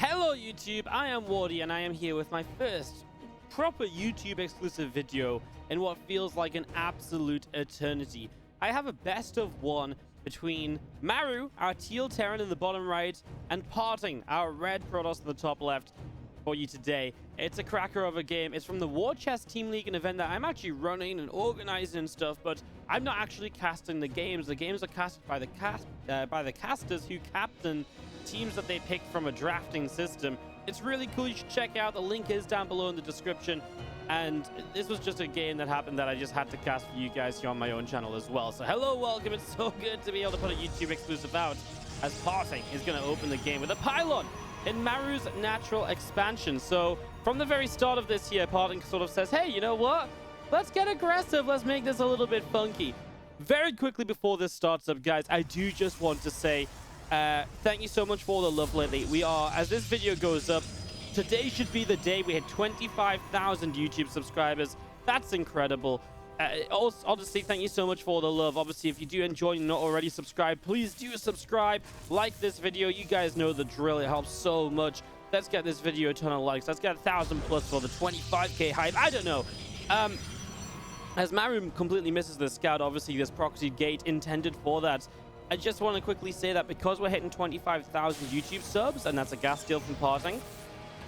Hello YouTube, I am Wardy and I am here with my first proper YouTube exclusive video in what feels like an absolute eternity. I have a best of one between Maru, our teal Terran in the bottom right, and PartinG, our red Protoss in the top left for you today. It's a cracker of a game. It's from the War Chest Team League, an event that I'm actually running and organizing and stuff, but I'm not actually casting the games. The games are casted by the casters who captain teams that they pick from a drafting system. It's really cool. You should check out. The link is down below in the description. And this was just a game that happened that I just had to cast for you guys here on my own channel as well. So hello, welcome. It's so good to be able to put a YouTube exclusive out as PartinG is going to open the game with a pylon in Maru's natural expansion. So from the very start of this here, PartinG sort of says, hey, you know what? Let's get aggressive. Let's make this a little bit funky. Very quickly before this starts up, guys, I do just want to say thank you so much for all the love lately. We are, as this video goes up, today should be the day we hit 25,000 YouTube subscribers. That's incredible. Honestly, thank you so much for all the love. Obviously, if you do enjoy and not already subscribed, please do subscribe. Like this video. You guys know the drill. It helps so much. Let's get this video a ton of likes. Let's get 1,000 plus for the 25k hype. I don't know. As Maru completely misses the scout, obviously this proxy gate intended for that. I just want to quickly say that because we're hitting 25,000 YouTube subs, and that's a gas deal from PartinG,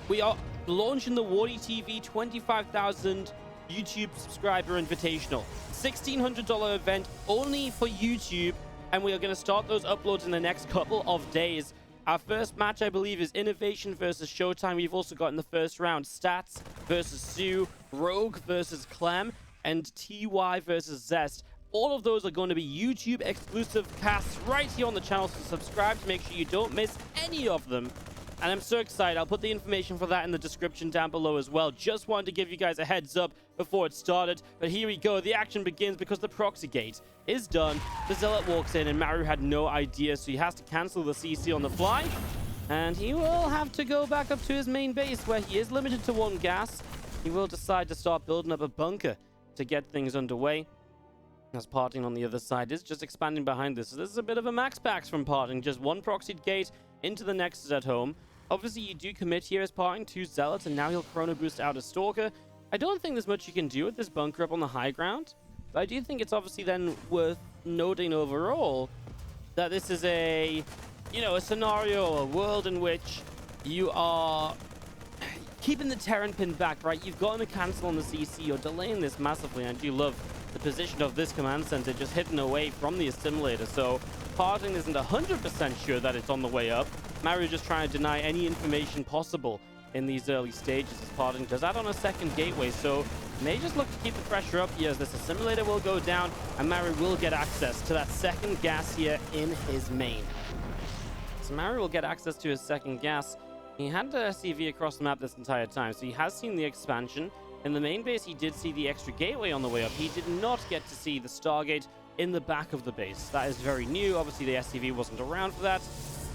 we are launching the WardiTV 25,000 YouTube subscriber invitational. $1,600 event only for YouTube, and we are going to start those uploads in the next couple of days. Our first match, I believe, is Innovation versus Showtime. We've also got in the first round Stats versus Sue, Rogue versus Clem, and TY versus Zest. All of those are going to be YouTube exclusive casts right here on the channel, so subscribe to make sure you don't miss any of them. And I'm so excited. I'll put the information for that in the description down below as well. Just wanted to give you guys a heads up before it started. But here we go. The action begins because the proxy gate is done. The Zealot walks in and Maru had no idea, so he has to cancel the CC on the fly. And he will have to go back up to his main base where he is limited to one gas. He will decide to start building up a bunker to get things underway. As PartinG on the other side is just expanding behind this. So this is a bit of a max packs from PartinG. Just one proxied gate into the Nexus at home. Obviously, you do commit here as PartinG to Zealots, and now he'll Chrono Boost out a Stalker. I don't think there's much you can do with this bunker up on the high ground, but I do think it's obviously then worth noting overall that this is a, a scenario, a world in which you are keeping the Terran pin back, right? You've gotten a cancel on the CC. You're delaying this massively, and I do love the position of this command center just hidden away from the assimilator. So PartinG isn't 100% sure that it's on the way up. Maru just trying to deny any information possible in these early stages as PartinG does that on a second gateway. So may just look to keep the pressure up here as this assimilator will go down and Maru will get access to that second gas here in his main. So Maru will get access to his second gas. He had the SCV across the map this entire time, so he has seen the expansion. In the main base, he did see the extra gateway on the way up. He did not get to see the Stargate in the back of the base. That is very new. Obviously, the SCV wasn't around for that.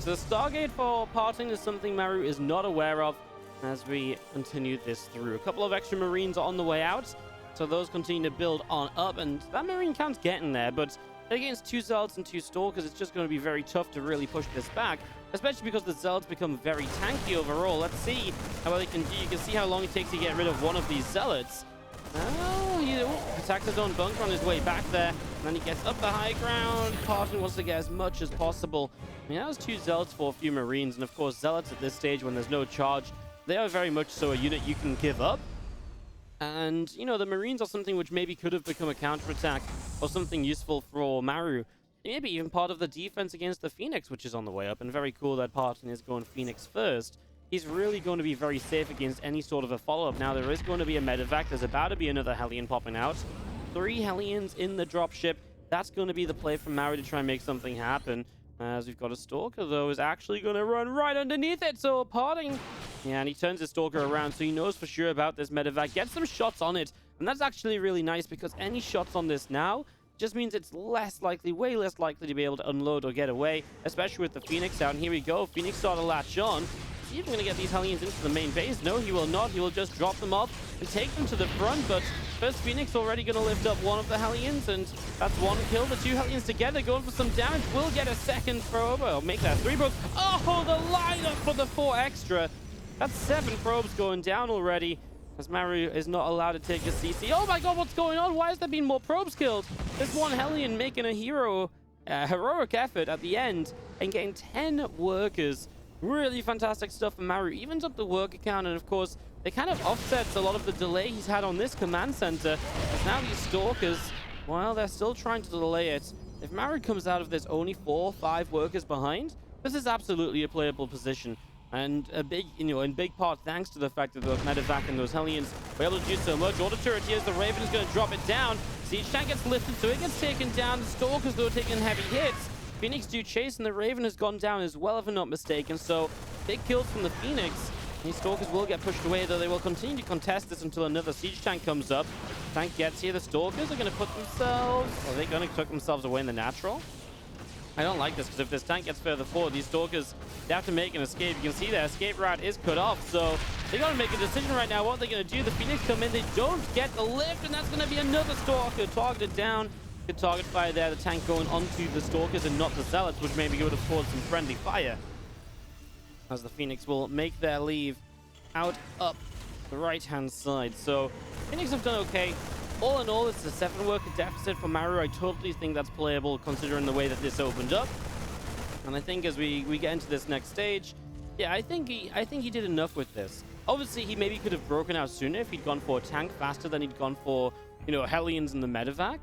So the Stargate for PartinG is something Maru is not aware of as we continue this through. A couple of extra Marines are on the way out, so those continue to build on up, and that Marine count's getting there, but against 2 Zealots and 2 Stalkers, it's just going to be very tough to really push this back, especially because the Zealots become very tanky overall. Let's see how well they can do. You can see how long it takes to get rid of one of these Zealots. Oh, he attacks his own bunker on his way back there, and then he gets up the high ground. PartinG wants to get as much as possible. I mean, that was 2 Zealots for a few Marines, and of course, Zealots at this stage, when there's no charge, they are very much so a unit you can give up. And, the Marines are something which maybe could have become a counterattack or something useful for Maru. Maybe even part of the defense against the Phoenix, which is on the way up. And very cool that PartinG is going Phoenix first. He's really going to be very safe against any sort of a follow-up. Now, there is going to be a medevac. There's about to be another Hellion popping out. 3 Hellions in the dropship. That's going to be the play from Maru to try and make something happen. As we've got a Stalker, though, is actually going to run right underneath it. So PartinG, yeah, and he turns his Stalker around, so he knows for sure about this medevac. Gets some shots on it, and that's actually really nice because any shots on this now just means it's less likely, way less likely to be able to unload or get away, especially with the Phoenix out. And here we go. Phoenix started to latch on. he even going to get these Hellions into the main base? No, he will not. He will just drop them off and take them to the front. But first Phoenix already going to lift up one of the Hellions, and that's one kill. The two Hellions together going for some damage. Will get a second probe. I'll make that 3 probes. Oh, the lineup for the 4 extra. That's 7 probes going down already, as Maru is not allowed to take a CC. Oh my god, what's going on? Why has there been more probes killed? This one Hellion making a heroic effort at the end and getting 10 workers. Really fantastic stuff from Maru. Evens up the worker count, and of course, they kind of offsets a lot of the delay he's had on this command center. As now these stalkers, while they're still trying to delay it, if Maru comes out of this only 4 or 5 workers behind, this is absolutely a playable position. And a big, in big part thanks to the fact that those medevac and those Hellions were able to do so much. Order turret here, the Raven is going to drop it down. Siege tank gets lifted, so it gets taken down. The Stalkers, though, taking heavy hits. Phoenix do chase, and the Raven has gone down as well, if I'm not mistaken. So, big kills from the Phoenix. These Stalkers will get pushed away, though they will continue to contest this until another Siege tank comes up. Tank gets here. The Stalkers are going to put themselves... Are they going to tuck themselves away in the natural? I don't like this, because if this tank gets further forward, these Stalkers, they have to make an escape. You can see their escape route is cut off, so they got to make a decision right now. What are they going to do? The Phoenix come in, they don't get the lift, and that's going to be another Stalker targeted down. Good target fire there. The tank going onto the Stalkers and not the Zealots, which maybe would have caused some friendly fire. As the Phoenix will make their leave out up the right-hand side. So Phoenix have done okay. All in all, it's a 7-worker deficit for Maru. I totally think that's playable considering the way that this opened up. And I think as we get into this next stage, yeah, I think he did enough with this. Obviously, he maybe could have broken out sooner if he'd gone for a tank faster than he'd gone for, Hellions and the medevac.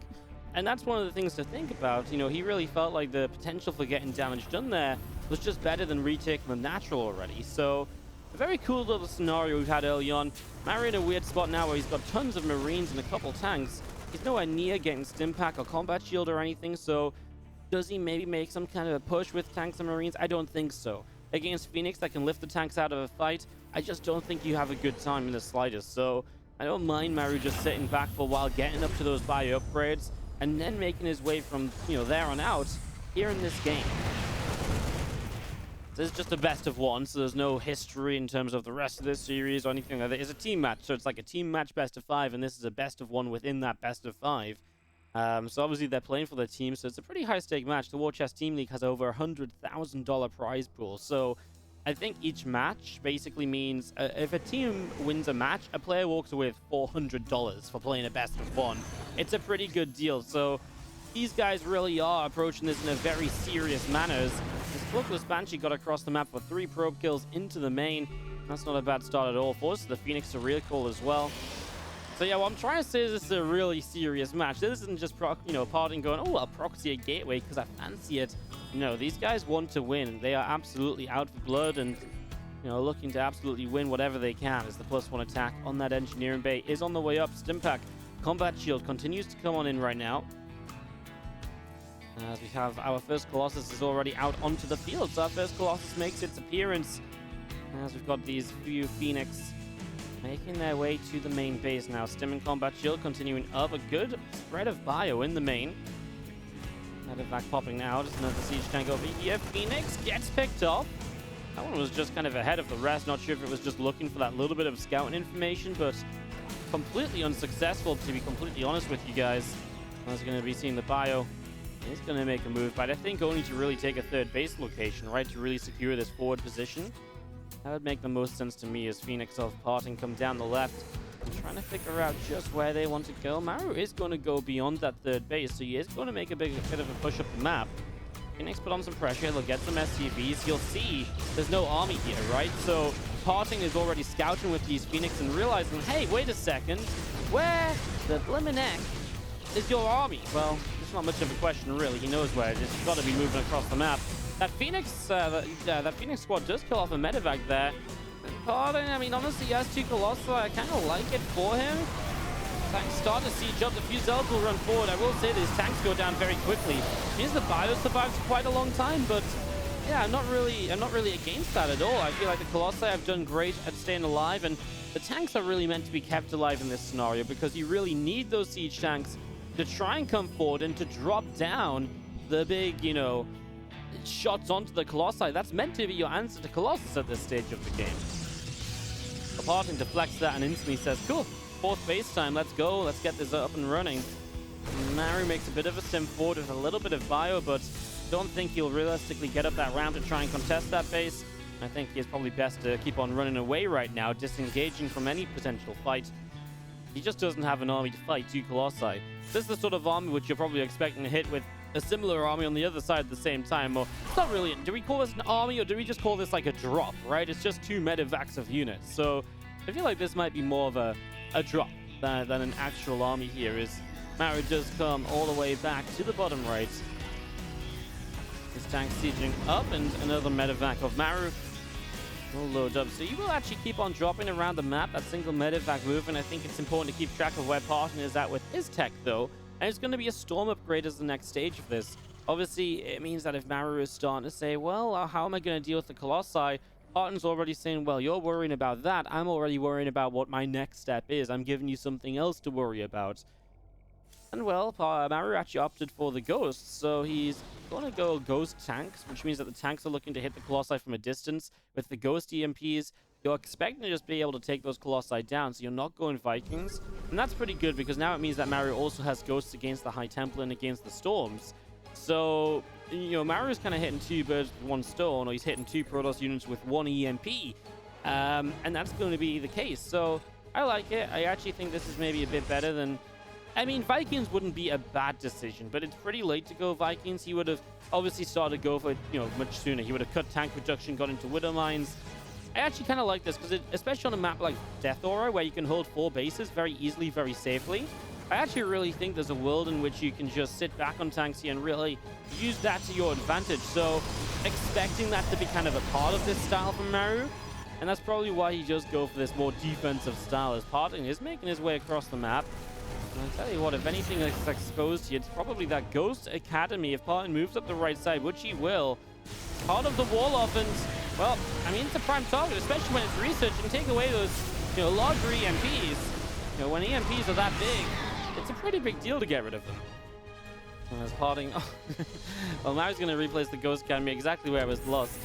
And that's one of the things to think about. He really felt like the potential for getting damage done there was just better than retaking the natural already. So a very cool little scenario we've had early on. Maru in a weird spot now where he's got tons of Marines and a couple tanks. He's nowhere near getting stim pack or combat shield or anything, so does he maybe make some kind of a push with tanks and Marines? I don't think so. Against Phoenix that can lift the tanks out of a fight, I just don't think you have a good time in the slightest. So I don't mind Maru just sitting back for a while, getting up to those bio upgrades, and then making his way from, there on out here in this game. This is just a best of 1, so there's no history in terms of the rest of this series or anything like that. It's a team match, so it's like a team match best of 5, and this is a best of 1 within that best of 5. So obviously they're playing for their team, so it's a pretty high-stake match. The War Chest Team League has over $100,000 prize pool, so I think each match basically means if a team wins a match, a player walks away with $400 for playing a best of 1. It's a pretty good deal, so these guys really are approaching this in a very serious manner. This Fluckless Banshee got across the map for 3 probe kills into the main. That's not a bad start at all. Forces the Phoenix to recall as well. So yeah, what I'm trying to say is this is a really serious match. This isn't just PartinG going, oh, I'll proxy a gateway because I fancy it. No, these guys want to win. They are absolutely out for blood and looking to absolutely win whatever they can. As the +1 attack on that engineering bay is on the way up. Stimpack combat shield continues to come on in right now. As we have our first Colossus is already out onto the field. So our first Colossus makes its appearance. As we've got these few Phoenix making their way to the main base now. Stim and combat shield continuing up. A good spread of bio in the main. Medevac popping out. There's another siege tank over here. Phoenix gets picked off. That one was just kind of ahead of the rest. Not sure if it was just looking for that little bit of scouting information, but completely unsuccessful, to be completely honest with you guys. I was going to be seeing the bio. He's going to make a move, but I think only to really take a 3rd base location, right? To really secure this forward position. That would make the most sense to me as Phoenix of PartinG come down the left. I'm trying to figure out just where they want to go. Maru is going to go beyond that 3rd base, so he is going to make a bit of a push up the map. Phoenix put on some pressure. He'll get some SCVs. You'll see there's no army here, right? So PartinG is already scouting with these Phoenix and realizing, hey, wait a second. Where the blimmin' heck is your army? Well, it's not much of a question, really. He knows where it is. He's got to be moving across the map. That Phoenix squad does kill off a medevac there. PartinG, I mean, honestly, he has 2 Colossi. I kind of like it for him. Tanks start to siege up. The few Zealots will run forward. I will say these tanks go down very quickly. Means the bio survives quite a long time, but yeah, I'm not really against that at all. I feel like the Colossi have done great at staying alive, and the tanks are really meant to be kept alive in this scenario because you really need those siege tanks to try and come forward and to drop down the big, shots onto the Colossi. That's meant to be your answer to Colossus at this stage of the game. The PartinG deflects that and instantly says, cool, 4th base time, let's go, let's get this up and running. Maru makes a bit of a sim forward with a little bit of bio, but don't think he'll realistically get up that ramp to try and contest that base. I think it's probably best to keep on running away right now, disengaging from any potential fight. He just doesn't have an army to fight 2 Colossi. This is the sort of army which you're probably expecting to hit with a similar army on the other side at the same time. Or it's not really, do we call this an army or do we just call this like a drop, right? It's just 2 medevacs of units. So I feel like this might be more of a drop than an actual army here. Is Maru does come all the way back to the bottom right. His tank sieging up, and another medevac of Maru will load up. So you will actually keep on dropping around the map, that single medevac movement. I think it's important to keep track of where PartinG is at with his tech, though. And it's going to be a storm upgrade as the next stage of this. Obviously, it means that if Maru is starting to say, well, how am I going to deal with the Colossi? PartinG's already saying, well, you're worrying about that. I'm already worrying about what my next step is. I'm giving you something else to worry about. And, well, Maru actually opted for the Ghost, so he's going to go Ghost tanks, which means that the tanks are looking to hit the Colossi from a distance. With the Ghost EMPs, you're expecting to just be able to take those Colossi down, so you're not going Vikings. And that's pretty good, because now it means that Maru also has Ghosts against the High Templar and against the Storms. So, you know, Maru's kind of hitting 2 birds with 1 stone, or he's hitting 2 Protoss units with 1 EMP. And that's going to be the case. So, I like it. I actually think this is maybe a bit better than... I mean, Vikings wouldn't be a bad decision, but it's pretty late to go Vikings. He would have obviously started to go for it, you know, much sooner. He would have cut tank reduction, got into Widow Mines. I actually kind of like this, because especially on a map like Death Aura, where you can hold 4 bases very easily, very safely, I actually really think there's a world in which you can just sit back on tanks here and really use that to your advantage. So, expecting that to be kind of a part of this style from Maru, and that's probably why he does go for this more defensive style, as PartinG is making his way across the map. And I'll tell you what, if anything is exposed here, it's probably that Ghost Academy. If PartinG moves up the right side, which he will, part of the wall offense, well, I mean, it's a prime target, especially when it's research, and take away those, you know, larger EMPs. You know, when EMPs are that big, it's a pretty big deal to get rid of them. And as PartinG, well, Maru's going to replace the Ghost Academy exactly where it was lost.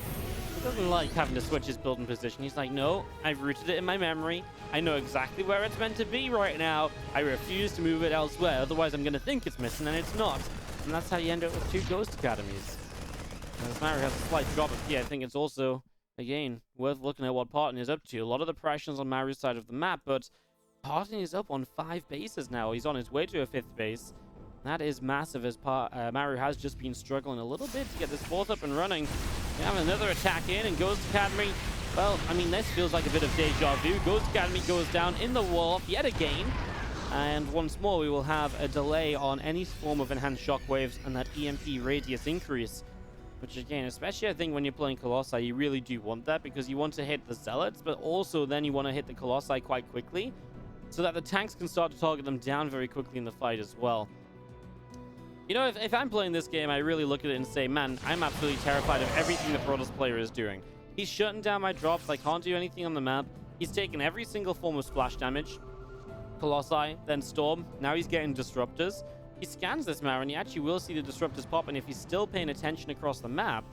He doesn't like having to switch his building position. He's like, no, I've rooted it in my memory. I know exactly where it's meant to be right now. I refuse to move it elsewhere. Otherwise, I'm going to think it's missing, and it's not. And that's how you end up with 2 Ghost Academies. As Maru has a slight drop up here, I think it's also, again, worth looking at what PartinG is up to. A lot of the pressure's on Maru's side of the map, but PartinG is up on 5 bases now. He's on his way to a 5th base. That is massive, as Maru has just been struggling a little bit to get this 4th up and running. We have another attack in, and Ghost Academy, well, I mean, this feels like a bit of deja vu. Ghost Academy goes down in the wall yet again. And once more, we will have a delay on any form of enhanced shockwaves and that EMP radius increase. Which, again, especially I think when you're playing Colossi, you really do want that, because you want to hit the Zealots, but also then you want to hit the Colossi quite quickly, so that the tanks can start to target them down very quickly in the fight as well. You know, if I'm playing this game, I really look at it and say, man, I'm absolutely terrified of everything the Protoss player is doing. He's shutting down my drops. I can't do anything on the map. He's taken every single form of splash damage. Colossi, then Storm. Now he's getting Disruptors. He scans this Maru, and he actually will see the Disruptors pop, and if he's still paying attention across the map,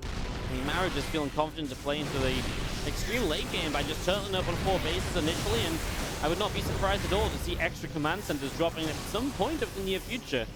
I mean, Maru just feeling confident to play into the extreme late game by just turning up on 4 bases initially, and I would not be surprised at all to see extra command centers dropping at some point of the near future.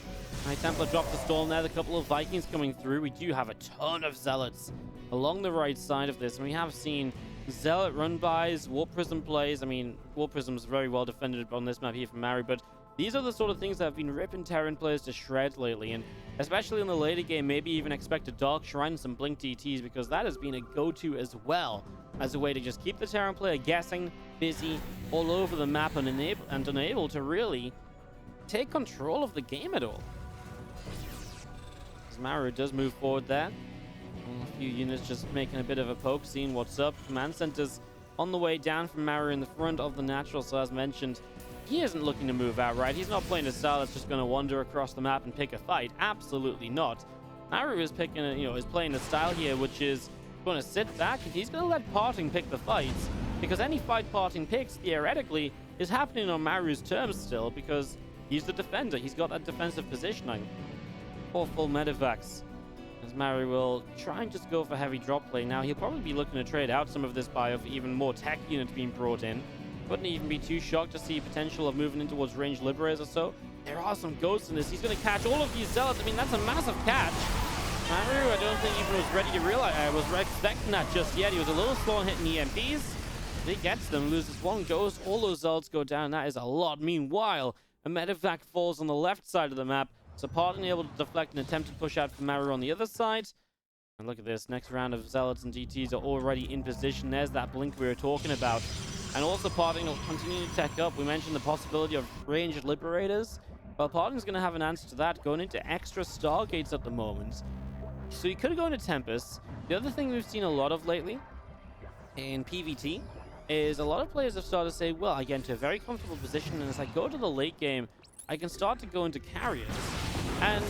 High Templar dropped the Storm there, a couple of Vikings coming through. We do have a ton of Zealots along the right side of this, and we have seen Zealot run-bys, Warp Prism plays. I mean, Warp Prism's very well defended on this map here from Maru, but these are the sort of things that have been ripping Terran players to shreds lately, and especially in the later game, maybe even expect a Dark Shrine and some Blink DTs, because that has been a go-to as well, as a way to just keep the Terran player guessing, busy, all over the map, and unable to really take control of the game at all. As Maru does move forward there. A few units just making a bit of a poke, seeing what's up. Command centers on the way down from Maru in the front of the natural, so as mentioned, he isn't looking to move out, right? He's not playing a style that's just going to wander across the map and pick a fight. Absolutely not. Maru is picking, is playing a style here which is going to sit back, and he's going to let PartinG pick the fights, because any fight PartinG picks, theoretically, is happening on Maru's terms still, because he's the defender. He's got that defensive positioning. 4 full medevacs. As as Maru will try and just go for heavy drop play. Now, he'll probably be looking to trade out some of this bio for even more tech units being brought in. Wouldn't even be too shocked to see potential of moving in towards ranged liberators or so. There are some ghosts in this. He's going to catch all of these zealots. I mean, that's a massive catch. Maru, I don't think even was ready to realize. I was expecting that just yet. He was a little slow on hitting EMPs. He gets them, loses one ghost. All those zealots go down. That is a lot. Meanwhile, a medevac falls on the left side of the map. So PartinG able to deflect an attempted push out from Maru on the other side. And look at this. Next round of zealots and DTs are already in position. There's that blink we were talking about. And also PartinG will continue to tech up. We mentioned the possibility of ranged liberators. Well, PartinG's going to have an answer to that, going into extra Stargates at the moment. So you could go into Tempest. The other thing we've seen a lot of lately in PvT is a lot of players have started to say, well, I get into a very comfortable position, and as I go to the late game, I can start to go into carriers. And,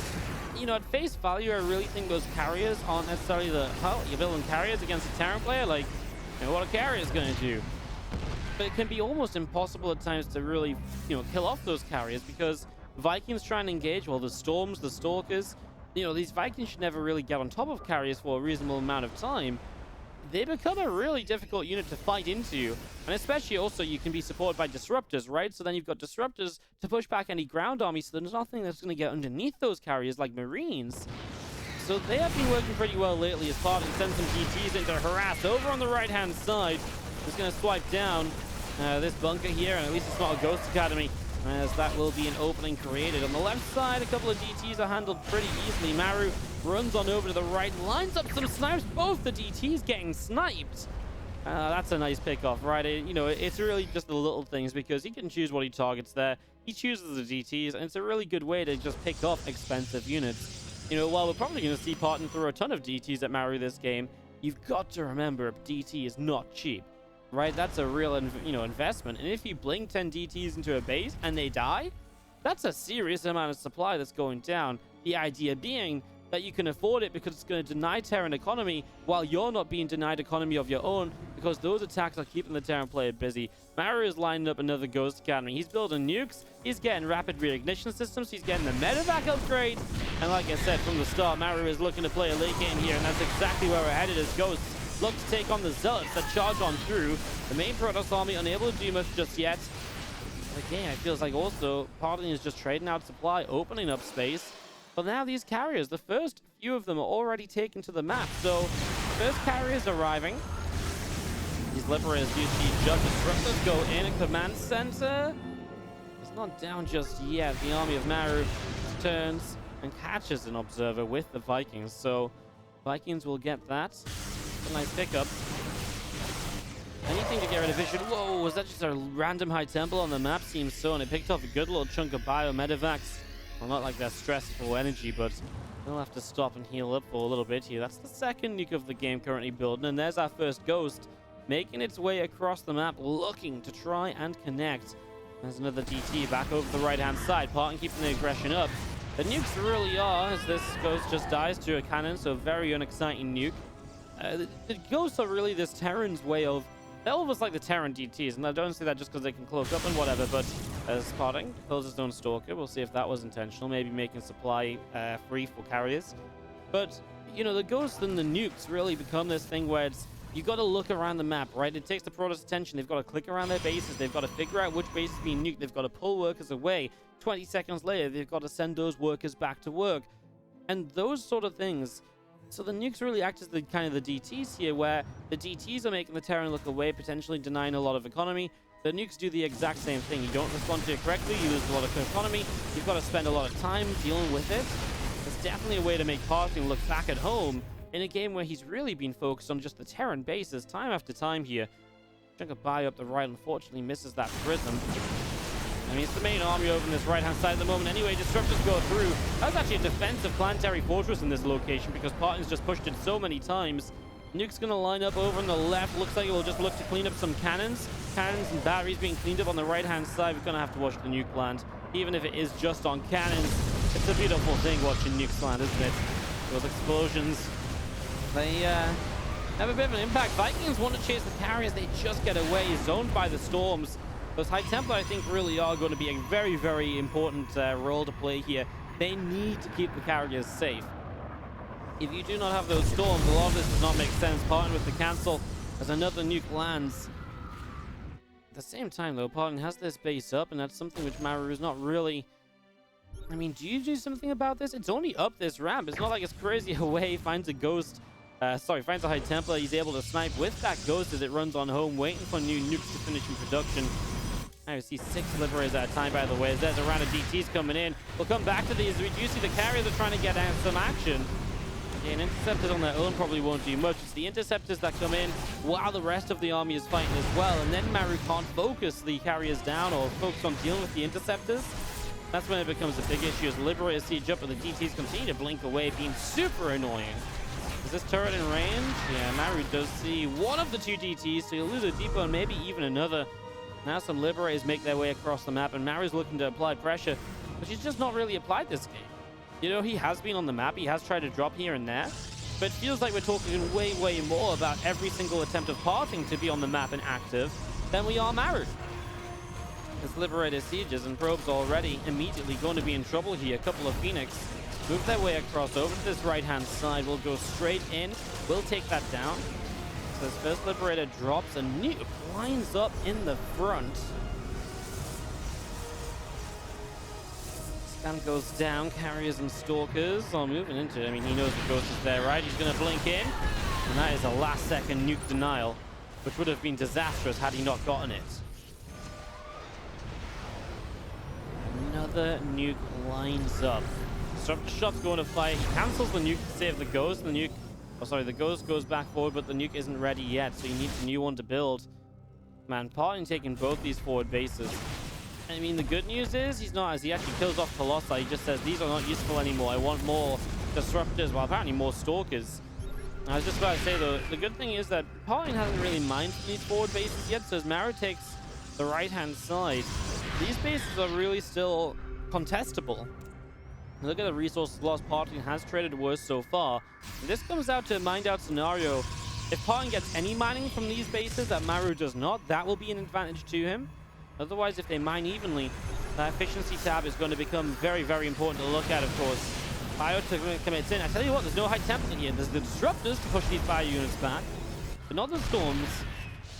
you know, at face value, I really think those carriers aren't necessarily the, oh, you're building carriers against a Terran player? Like, you know, what a carrier is going to do? But it can be almost impossible at times to really, you know, kill off those carriers, because Vikings try and engage, well, the Storms, the Stalkers, you know, these Vikings should never really get on top of carriers for a reasonable amount of time. They become a really difficult unit to fight into. And especially also you can be supported by disruptors, right? So then you've got disruptors to push back any ground army, so there's nothing that's going to get underneath those carriers like Marines. So they have been working pretty well lately as PartinG sends some GTs into harass. Over on the right-hand side, he's going to swipe down this bunker here, and at least it's not a Ghost Academy, as that will be an opening created. On the left side, a couple of DTs are handled pretty easily. Maru runs on over to the right, lines up some snipes. Both the DTs getting sniped. That's a nice pick-off, right? You know, it's really just the little things, because he can choose what he targets there. He chooses the DTs, and it's a really good way to just pick off expensive units. You know, while we're probably going to see PartinG throw a ton of DTs at Maru this game, you've got to remember DT is not cheap. Right, that's a real, you know, investment. And if you blink 10 DTs into a base and they die, that's a serious amount of supply that's going down. The idea being that you can afford it because it's going to deny Terran economy while you're not being denied economy of your own, because those attacks are keeping the Terran player busy. Maru is lining up another Ghost Academy. He's building nukes. He's getting rapid reignition systems. He's getting the medevac upgrade. And like I said from the start, Maru is looking to play a late game here, and that's exactly where we're headed as Ghosts look to take on the zealots that charge on through. The main Protoss army unable to do much just yet. But again, it feels like also PartinG is just trading out supply, opening up space. But now these carriers, the first few of them are already taken to the map. So first carriers arriving. These liberators do see just disruptors go in a command center. It's not down just yet. The army of Maru turns and catches an observer with the Vikings. So Vikings will get that. A nice pickup. Anything to get rid of vision. Whoa, was that just a random high temple on the map? Seems so, and it picked off a good little chunk of bio medevacs. Well, not like they're stressful energy, but they'll have to stop and heal up for a little bit here. That's the second nuke of the game currently building, and there's our first Ghost making its way across the map, looking to try and connect. There's another DT back over the right-hand side. PartinG keeping the aggression up. The nukes really are, as this Ghost just dies to a cannon, so very unexciting nuke. The Ghosts are really this Terran's way of... They're almost like the Terran DTs, and I don't say that just because they can cloak up and whatever, but as PartinG kills his own Stalker, we'll see if that was intentional, maybe making supply free for carriers. But, you know, the Ghosts and the nukes really become this thing where it's... You got to look around the map, right? It takes the Protoss attention. They've got to click around their bases. They've got to figure out which base is being nuked. They've got to pull workers away. 20 seconds later, they've got to send those workers back to work. And those sort of things... So the nukes really act as the kind of the DTs here, where the DTs are making the Terran look away, potentially denying a lot of economy. The nukes do the exact same thing. You don't respond to it correctly, you lose a lot of economy. You've got to spend a lot of time dealing with it. It's definitely a way to make PartinG look back at home in a game where he's really been focused on just the Terran bases time after time here. Chunk of bio up the right, unfortunately misses that prism. I mean, it's the main army over on this right-hand side at the moment. Anyway, disruptors go through. That's actually a defensive planetary fortress in this location because PartinG's just pushed it so many times. Nuke's going to line up over on the left. Looks like it will just look to clean up some cannons. Cannons and batteries being cleaned up on the right-hand side. We're going to have to watch the nuke land. Even if it is just on cannons, it's a beautiful thing watching nukes land, isn't it? Those explosions, they have a bit of an impact. Vikings want to chase the carriers. They just get away, zoned by the storms. Those High Templar, I think, really are going to be a very, very important role to play here. They need to keep the carriers safe. If you do not have those storms, a lot of this does not make sense. Parting with the cancel as another nuke lands. At the same time, though, Parting has this base up, and that's something which Maru is not really... I mean, do you do something about this? It's only up this ramp. It's not like it's crazy away. Finds a ghost. Finds a High Templar. He's able to snipe with that ghost as it runs on home, waiting for new nukes to finish in production. I see 6 Liberators at a time, by the way, as there's a round of DTs coming in. We'll come back to these. We do see the carriers are trying to get some action. And interceptors on their own probably won't do much. It's the interceptors that come in while the rest of the army is fighting as well. And then Maru can't focus the carriers down or focus on dealing with the interceptors. That's when it becomes a big issue as Liberators siege up and the DTs continue to blink away, being super annoying. Is this turret in range? Yeah, Maru does see one of the 2 DTs, so he'll lose a depot and maybe even another. Now some Liberators make their way across the map, and Maru's looking to apply pressure, but he's just not really applied this game. You know, he has been on the map, he has tried to drop here and there, but it feels like we're talking way, way more about every single attempt of PartinG to be on the map and active than we are Maru. This Liberator sieges and probes already immediately going to be in trouble here. A couple of Phoenix move their way across over to this right-hand side. Will go straight in, will take that down. So this first Liberator drops, a nuke lines up in the front. Scan goes down, carriers and stalkers are moving into it. I mean, he knows the ghost is there, right? He's going to blink in, and that is a last-second nuke denial, which would have been disastrous had he not gotten it. Another nuke lines up. Shot's going to fire. He cancels the nuke to save the ghost. The nuke, the ghost goes back forward, but the nuke isn't ready yet, so he needs a new one to build. Man, PartinG taking both these forward bases. I mean, the good news is he's not, as he actually kills off Colossi. He just says, these are not useful anymore. I want more disruptors, well, apparently more stalkers. I was just about to say, though, the good thing is that PartinG hasn't really mined these forward bases yet, so as Maru takes the right-hand side, these bases are really still contestable. Look at the resources lost. PartinG has traded worse so far. And this comes out to a mined-out scenario. If PartinG gets any mining from these bases that Maru does not, that will be an advantage to him. Otherwise, if they mine evenly, that efficiency tab is going to become very, very important to look at, of course. Bio commits in. I tell you what, there's no High Templar here. There's the disruptors to push these bio units back, but not the storms.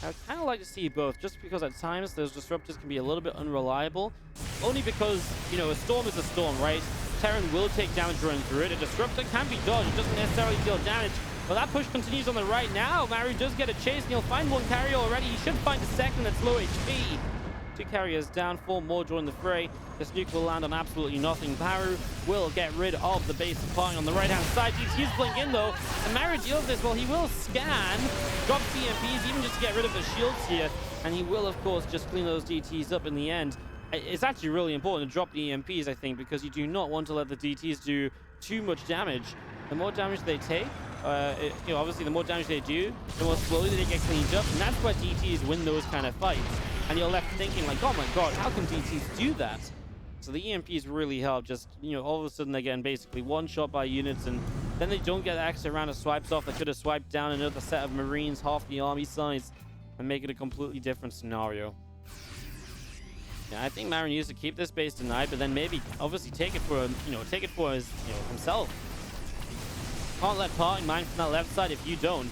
I would kind of like to see both, just because at times those disruptors can be a little bit unreliable. Only because, you know, a storm is a storm, right? Terran will take damage running through it. A disruptor can be dodged. It doesn't necessarily deal damage. But that push continues on the right now. Maru does get a chase, and he'll find one carrier already. He should find a second that's low HP. 2 carriers down, 4 more join the fray. This nuke will land on absolutely nothing. Maru will get rid of the base of PartinG on the right-hand side. He's blink in, though. And Maru deals this. Well, he will scan, drop EMPs, even just to get rid of the shields here. And he will, of course, just clean those DTs up in the end. It's actually really important to drop the EMPs, I think, because you do not want to let the DTs do too much damage. The more damage they take, obviously the more damage they do, the more slowly they get cleaned up. And that's where DTs win those kind of fights. And you're left thinking like, oh my god, how can DTs do that? So the EMPs really help. Just, all of a sudden they're getting basically one shot by units, and then they don't get the extra round of swipes off. They could have swiped down another set of Marines, half the army size, and make it a completely different scenario. Yeah, I think Maru needs to keep this base tonight, but then maybe obviously take it for his, himself. Can't let PartinG mine from that left side if you don't.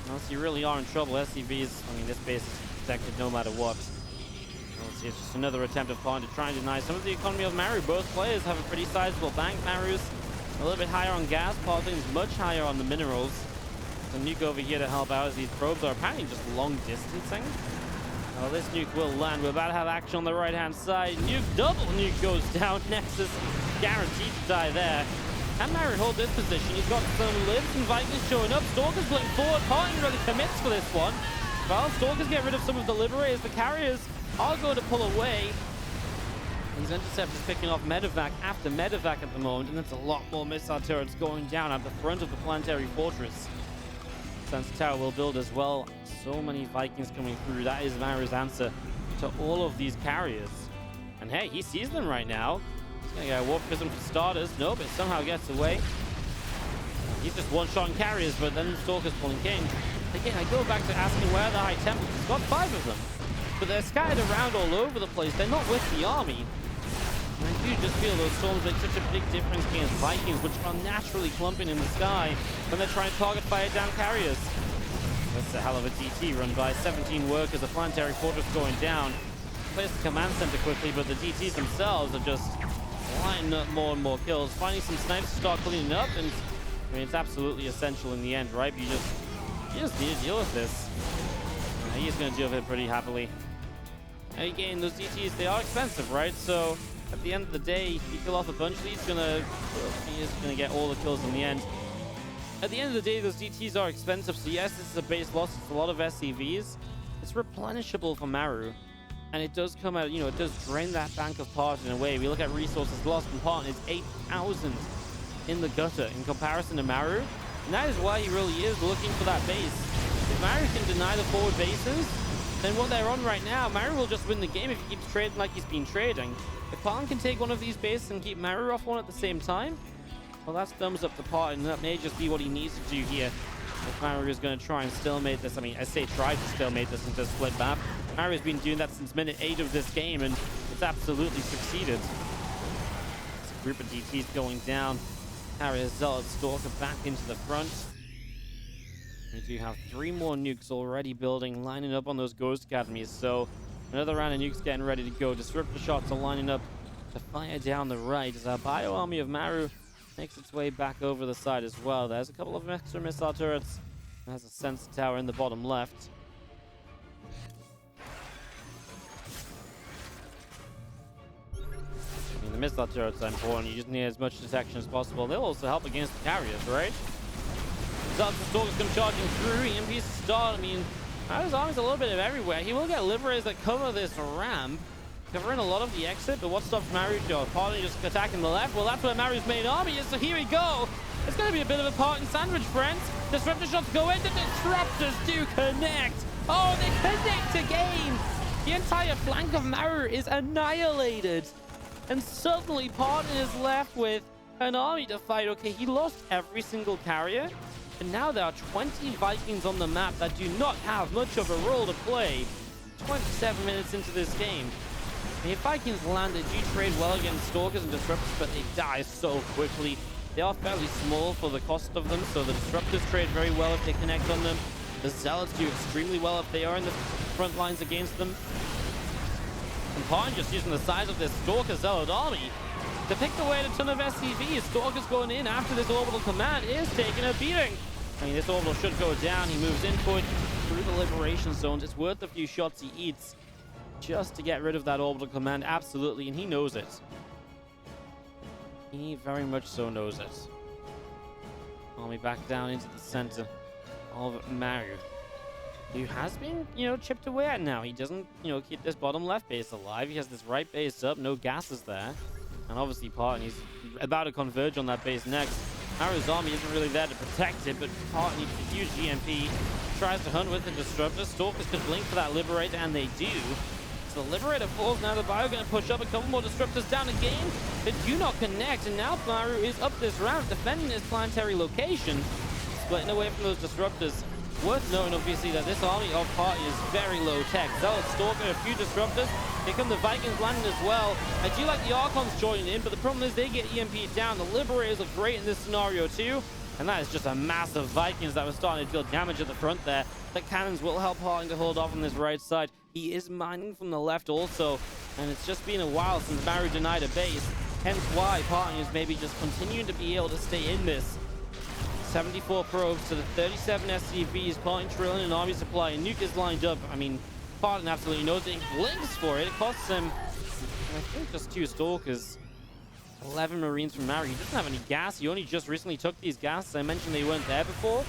Unless you really are in trouble. SCVs, I mean, this base is protected no matter what. Let's see, it's just another attempt of PartinG to try and deny some of the economy of Maru. Both players have a pretty sizable bank. Maru's a little bit higher on gas. PartinG's much higher on the minerals. The nuke over here to help out as these probes are apparently just long distancing. Well, this nuke will land. We're about to have action on the right-hand side. Nuke, double nuke goes down. Nexus guaranteed to die there. Can Maru hold this position? He's got some libs and Vikings showing up. Stalkers blink forward. PartinG really commits for this one. Well, Stalkers get rid of some of the Liberators. The carriers are going to pull away. These interceptors picking off medevac after medevac at the moment, and that's a lot more missile turrets going down at the front of the planetary fortress. Sensor tower will build as well. So many Vikings coming through. That is Maru's answer to all of these carriers. And hey, he sees them right now. He's going to get a Warp Prism for starters. Nope, it somehow gets away. He's just one-shotting carriers, but then Stalker's pulling in. Again, I go back to asking where the High Templars. He's got 5 of them. But they're scattered around all over the place. They're not with the army. And I do just feel those storms make such a big difference against Vikings, which are naturally clumping in the sky when they're trying to target fire down carriers. That's a hell of a DT run by 17 workers. The planetary fortress going down. Place the command center quickly, but the DTs themselves are just lining up more and more kills. Finding some snipes to start cleaning up, and I mean, it's absolutely essential in the end, right? But you just need to deal with this. And he's going to deal with it pretty happily. And again, those DTs, they are expensive, right? So at the end of the day, if you kill off a bunch of these, he is gonna get all the kills in the end. At the end of the day, those DTs are expensive, so yes, this is a base loss. It's a lot of SCVs. It's replenishable for Maru, and it does come out, it does drain that bank of Partin in a way. We look at resources lost from Partin, it's 8,000 in the gutter in comparison to Maru, and that is why he really is looking for that base. If Maru can deny the forward bases, then what they're on right now, Maru will just win the game if he keeps trading like he's been trading. If Partin can take one of these bases and keep Maru off one at the same time, well, that's thumbs up to Partin. That may just be what he needs to do here. If Maru is going to try and stalemate this, I mean, I say try to stalemate this into a split map. Maru has been doing that since minute 8 of this game, and it's absolutely succeeded. It's a group of DTs going down. Carrier Zealot Stalker back into the front. We do have 3 more nukes already building, lining up on those Ghost Academies. So another round of nukes getting ready to go. Disruptor shots are lining up to fire down the right as our bio army of Maru makes its way back over the side as well. There's a couple of extra missile turrets. There's a sensor tower in the bottom left. I mean, the missile turrets are important. You just need as much detection as possible. They'll also help against the carriers, right? The Stalkers come charging through. EMPs start. I mean, Maru's army's a little bit of everywhere. He will get liberators that cover this ramp, covering a lot of the exit, but what stops Maru? Partin just attacking the left. Well, that's where Maru's main army is, so here we go. It's going to be a bit of a Partin sandwich, friends. Disruptor shots go in. The Disruptors do connect. Oh, they connect again. The entire flank of Maru is annihilated. And suddenly, Partin is left with an army to fight. Okay, he lost every single carrier. And now there are 20 Vikings on the map that do not have much of a role to play. 27 minutes into this game. The Vikings landed, do trade well against Stalkers and Disruptors, but they die so quickly. They are fairly small for the cost of them, so the Disruptors trade very well if they connect on them. The Zealots do extremely well if they are in the front lines against them. And Partin just using the size of this Stalker Zealot army to pick away a ton of SCVs. Stalkers going in after this orbital command is taking a beating. I mean, this orbital should go down. He moves input through the liberation zones. It's worth a few shots he eats just to get rid of that orbital command. Absolutely, and he knows it. He very much so knows it. Army back down into the center of Maru, who has been, chipped away at now. He doesn't, keep this bottom left base alive. He has this right base up. No gases there. And obviously Partin, he's about to converge on that base next. Maru's army isn't really there to protect it, but Partin needs a huge EMP. Tries to hunt with the Disruptor. Stalkers could blink for that Liberator, and they do. So the Liberator falls. Now the Bio going to push up. A couple more Disruptors down again. They do not connect, and now Maru is up this ramp, defending his planetary location. Splitting away from those Disruptors. Worth knowing, obviously, that this army of Partin is very low tech. Zealot Stalker, a few Disruptors. Here come the Vikings landing as well. I do like the Archons joining in, but the problem is they get EMP'd down. The Liberators look great in this scenario too. And that is just a massive Vikings that was starting to deal damage at the front there. The cannons will help Partin to hold off on this right side. He is mining from the left also. And it's just been a while since Maru denied a base. Hence why Partin is maybe just continuing to be able to stay in this. 74 probes to the 37 SCVs. Partin drilling an army supply, and Nuke is lined up. I mean, Partin absolutely knows it. He blinks for it. It costs him, I think, just 2 Stalkers. 11 Marines from Maru. He doesn't have any gas. He only just recently took these gas. I mentioned they weren't there before.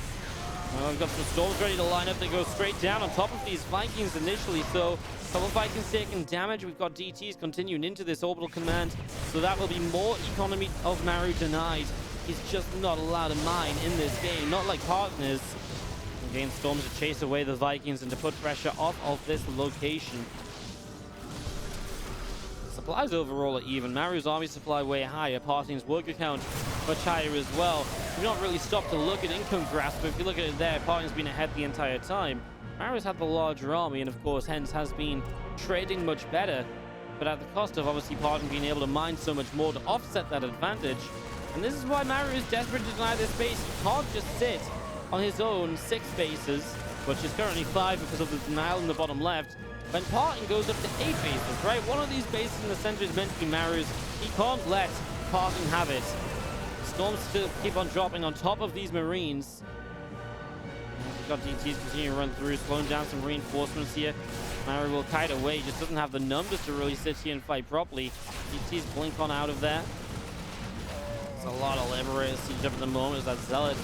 Well, we've got some Storms ready to line up. They go straight down on top of these Vikings initially. So a couple of Vikings taking damage. We've got DTs continuing into this orbital command. So that will be more economy of Maru denied. He's just not allowed to mine in this game. Not like Partin is. Again, Storms to chase away the Vikings and to put pressure off of this location. Supplies overall are even. Maru's army supply way higher. Partin's worker count much higher as well. We've not really stopped to look at income graphs, but if you look at it there, Partin's been ahead the entire time. Maru's had the larger army and, of course, hence has been trading much better. but at the cost of obviously PartinG being able to mine so much more to offset that advantage. And this is why Maru is desperate to deny this base. He can't just sit on his own 6 bases, which is currently 5 because of the denial in the bottom left, when PartinG goes up to 8 bases, right? One of these bases in the center is meant to be Maru's. He can't let PartinG have it. Storms still keep on dropping on top of these Marines. We've got DTs continuing to run through, slowing down some reinforcements here. Maru will kite away, just doesn't have the numbers to really sit here and fight properly. DTs blink on out of there. There's a lot of Liberators sieged up at the moment as that Zealot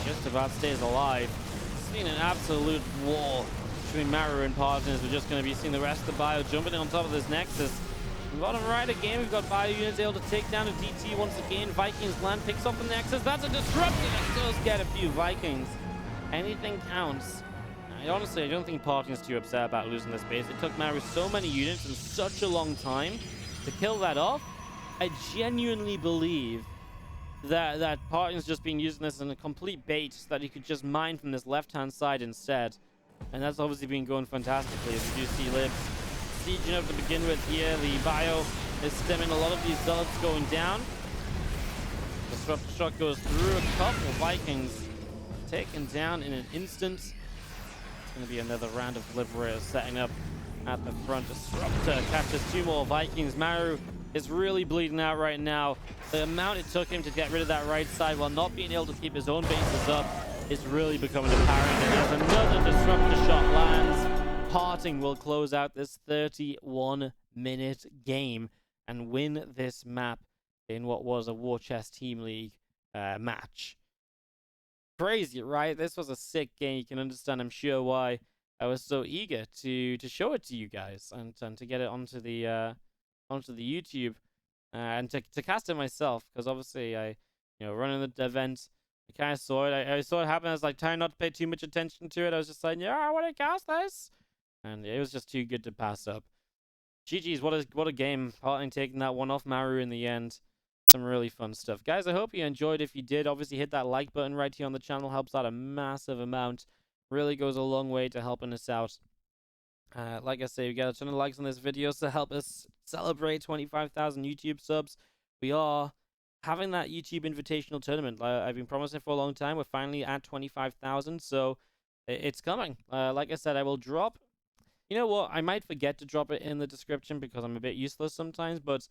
just about stays alive. Seeing an absolute war between Maru and PartinG. We're just going to be seeing the rest of the bio jumping on top of this Nexus. In the bottom right again, we've got bio units able to take down a DT once again. Vikings land, picks up the Nexus. That's a disruptor that does get a few Vikings. Anything counts. Honestly, I don't think PartinG is too upset about losing this base. It took Maru so many units in such a long time to kill that off. I genuinely believe that PartinG's just been using this in a complete bait so that he could just mine from this left-hand side instead. And that's obviously been going fantastically, as we do see Libs sieging up to begin with here. The bio is stemming a lot of these Zealots going down. Disruptor shot goes through a couple Vikings taken down in an instant. It's going to be another round of Liberators setting up at the front. Disruptor captures 2 more Vikings. Maru is really bleeding out right now. The amount it took him to get rid of that right side while not being able to keep his own bases up is really becoming apparent. And as another disruptor shot lands, PartinG will close out this 31-minute game and win this map in what was a War Chest Team League match. Crazy, right? This was a sick game. You can understand, I'm sure, why I was so eager to show it to you guys and to get it onto the YouTube and to cast it myself, because obviously I, running the event, I kind of saw it. I saw it happen. I was like trying not to pay too much attention to it. I was just like, yeah, I want to cast this, and it was just too good to pass up. GG's, what a game. PartinG taking that one off Maru in the end. Some really fun stuff, guys. I hope you enjoyed. If you did, obviously hit that like button right here on the channel. Helps out a massive amount. Really goes a long way to helping us out. Like I say, we got a ton of likes on this video to help us celebrate 25,000 YouTube subs. We are having that YouTube Invitational Tournament. I've been promising for a long time. We're finally at 25,000, so it's coming. Like I said, I will drop. You know what? I might forget to drop it in the description because I'm a bit useless sometimes, but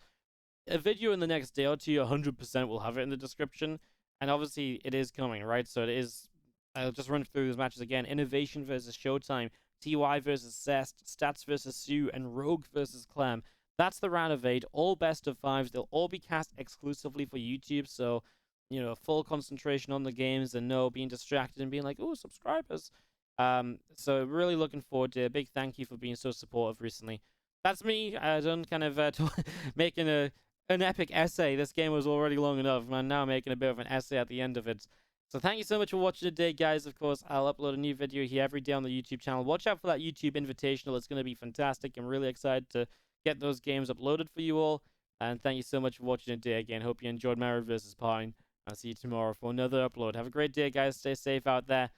a video in the next day or two, 100% will have it in the description. And obviously, it is coming, right? So it is. I'll just run through those matches again. Innovation versus Showtime. TY versus Cest, Stats versus Sue, and Rogue versus Clem. That's the round of 8, all best of 5s. They'll all be cast exclusively for YouTube, so, full concentration on the games and no being distracted and being like, oh, subscribers. So really looking forward to it. A big thank you for being so supportive recently. That's me. I done kind of making an epic essay. This game was already long enough, and I'm now making a bit of an essay at the end of it. So thank you so much for watching today, guys. Of course, I'll upload a new video here every day on the YouTube channel. Watch out for that YouTube Invitational. It's going to be fantastic. I'm really excited to get those games uploaded for you all. And thank you so much for watching today again. Hope you enjoyed Maru vs. PartinG. I'll see you tomorrow for another upload. Have a great day, guys. Stay safe out there.